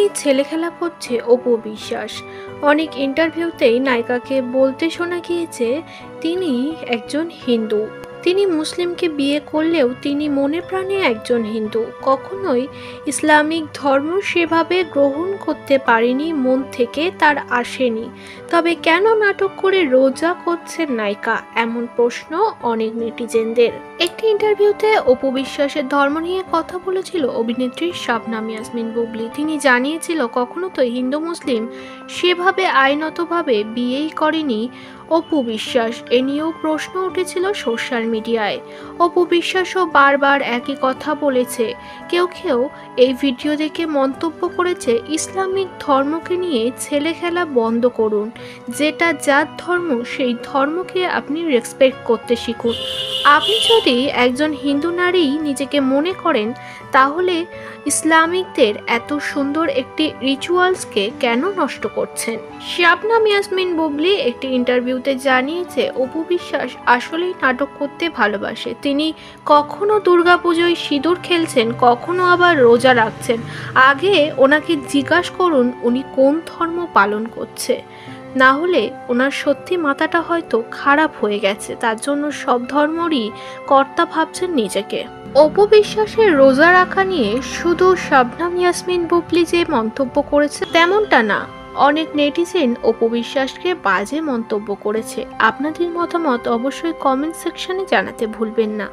নিয়ে ছেলেখেলা করছে অপু বিশ্বাস। অনেক ইন্টারভিউতেই নায়িকাকে বলতে শোনা গিয়েছে তিনি একজন হিন্দু। তিনি মুসলিমকে বিয়ে করলেও তিনি মনে প্রাণে একজন হিন্দু। কখনোই ইসলামিক ধর্ম সেভাবে গ্রহণ করতে পারেনি, মন থেকে তার আসেনি। তবে কেন নাটক করে রোজা করছেন নায়িকা, এমন প্রশ্ন অনেক নেটিজেনদের। একটি ইন্টারভিউতে অপু বিশ্বাসের ধর্ম নিয়ে কথা বলেছিল অভিনেত্রী শাবনাম ইয়াসমিন বুবলি। তিনি জানিয়েছিল কখনো তো হিন্দু মুসলিম সেভাবে আইনতভাবে বিয়েই করেনি অপু বিশ্বাস। এ নিয়েও প্রশ্ন উঠেছিল সোশ্যাল মিডিয়ায়। অপু বিশ্বাসও বারবার একই কথা বলেছে। কেউ কেউ এই ভিডিও দেখে মন্তব্য করেছে, ইসলামিক ধর্মকে নিয়ে ছেলেখেলা বন্ধ করুন। যেটা যার ধর্ম সেই ধর্মকে আপনি রেসপেক্ট করতে শিখুন। আপনি যদি একজন হিন্দু নারী নিজেকে মনে করেন তাহলে ইসলামিকদের এত সুন্দর একটি রিচুয়ালসকে কেন নষ্ট করছেন। শাবনাম ইয়াসমিন বুবলি একটি ইন্টারভিউতে জানিয়েছে অপু বিশ্বাস আসলেই নাটক করতে ভালোবাসে। তিনি কখনো দুর্গাপুজোয় সিঁদুর খেলছেন, কখনো আবার রোজা রাখছেন। আগে ওনাকে জিজ্ঞাসা করুন উনি কোন ধর্ম পালন করছে, না হলে ওনার সত্যি মাথাটা হয়তো খারাপ হয়ে গেছে। তার জন্য সব ধর্মরই কর্তা ভাবছেন নিজেকে। অপু বিশ্বাসের রোজা রাখা নিয়ে শুধু শাবনাম ইয়াসমিন বুবলি যে মন্তব্য করেছে তেমনটা না, অনেক নেটিজেন অপু বিশ্বাসকে বাজে মন্তব্য করেছে। আপনাদের মতামত অবশ্যই কমেন্ট সেকশনে জানাতে ভুলবেন না।